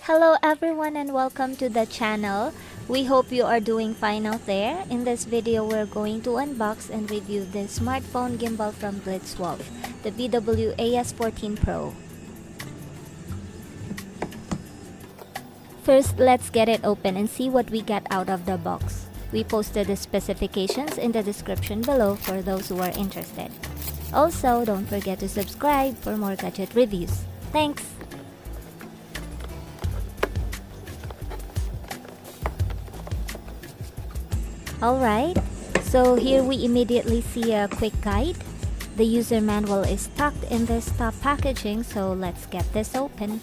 Hello everyone and welcome to the channel. We hope you are doing fine out there. In this video, we're going to unbox and review the smartphone gimbal from BlitzWolf, the BW-BS14 PRO. First, let's get it open and see what we get out of the box. We posted the specifications in the description below for those who are interested. Also, don't forget to subscribe for more gadget reviews. Thanks! Alright, so here we immediately see a quick guide. The user manual is tucked in this top packaging, so let's get this open.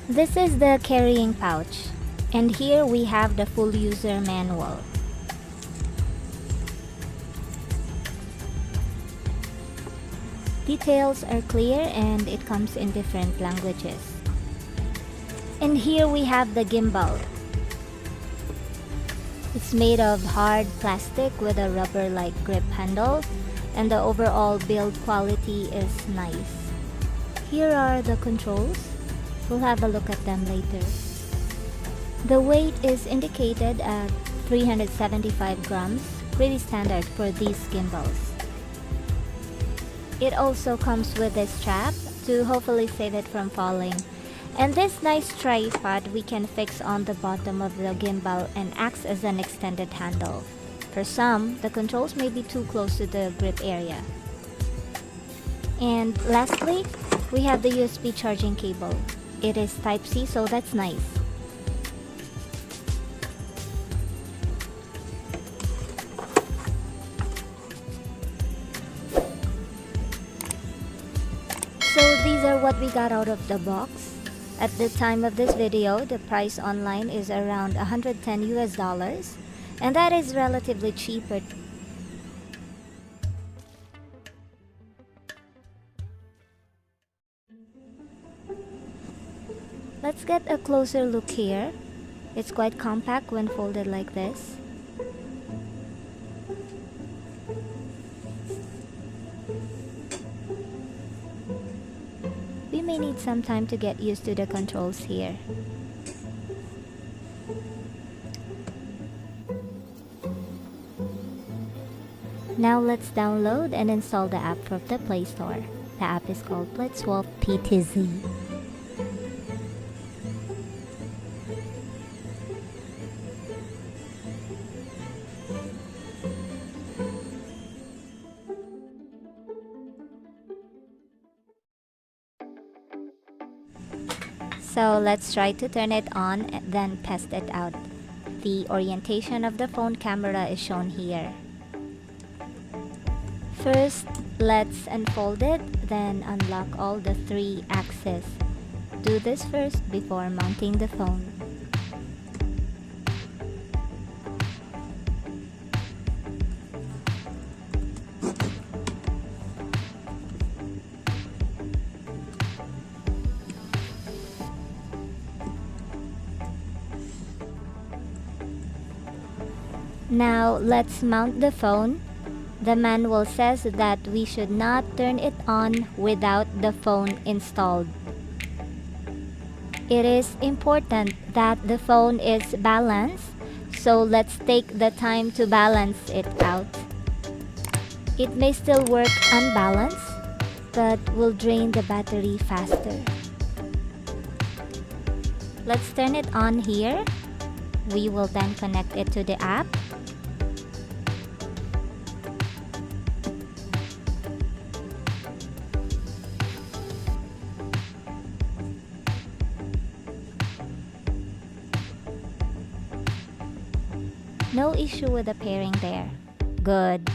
This is the carrying pouch, and here we have the full user manual. Details are clear and it comes in different languages. And here we have the gimbal. It's made of hard plastic with a rubber-like grip handle, and the overall build quality is nice. Here are the controls. We'll have a look at them later. The weight is indicated at 375 grams, pretty standard for these gimbals. It also comes with this strap to hopefully save it from falling. And this nice tripod we can fix on the bottom of the gimbal and acts as an extended handle. For some, the controls may be too close to the grip area. And lastly, we have the USB charging cable. It is Type-C, so that's nice. So these are what we got out of the box. At the time of this video, the price online is around $110 US, and that is relatively cheaper. Let's get a closer look here. It's quite compact when folded like this. We may need some time to get used to the controls here. Now let's download and install the app from the Play Store. The app is called BlitzWolf PTZ. So let's try to turn it on and then test it out. The orientation of the phone camera is shown here. First, let's unfold it, then unlock all the 3 axes. Do this first before mounting the phone. Now let's mount the phone. The manual says that we should not turn it on without the phone installed. It is important that the phone is balanced, so let's take the time to balance it out. It may still work unbalanced, but will drain the battery faster. Let's turn it on here. We will then connect it to the app. No issue with the pairing there. Good.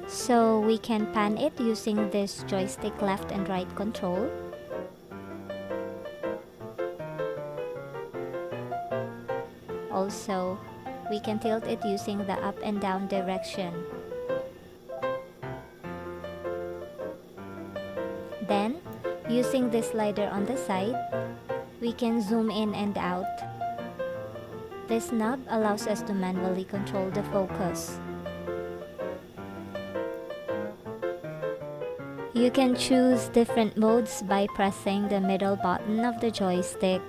So we can pan it using this joystick left and right control. Also, we can tilt it using the up and down direction. Using this slider on the side, we can zoom in and out. This knob allows us to manually control the focus. You can choose different modes by pressing the middle button of the joystick: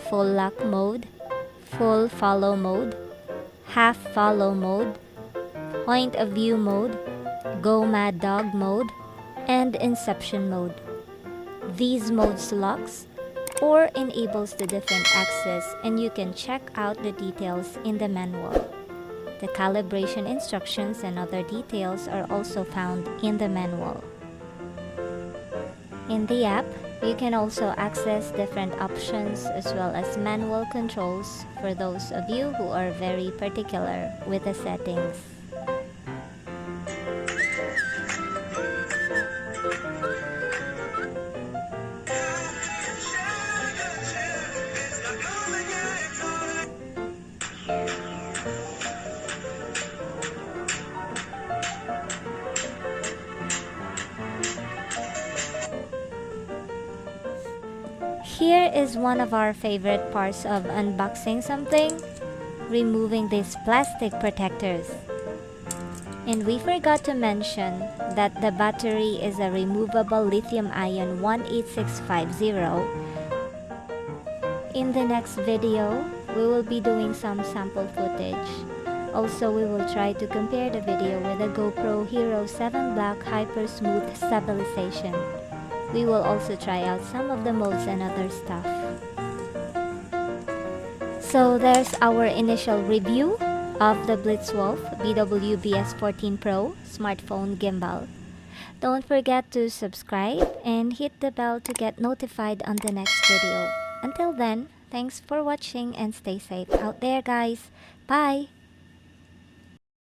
full lock mode, full follow mode, half follow mode, point of view mode, go mad dog mode, and inception mode. These modes locks or enables the different axes, and you can check out the details in the manual. The calibration instructions and other details are also found in the manual. In the app, you can also access different options as well as manual controls for those of you who are very particular with the settings. Here is one of our favorite parts of unboxing something: removing these plastic protectors. And we forgot to mention that the battery is a removable lithium-ion 18650. In the next video, we will be doing some sample footage. Also, we will try to compare the video with the GoPro Hero 7 Black Hyper Smooth Stabilization. We will also try out some of the modes and other stuff. So there's our initial review of the BlitzWolf BW-BS14 PRO smartphone gimbal. Don't forget to subscribe and hit the bell to get notified on the next video. Until then, thanks for watching and stay safe out there, guys. Bye!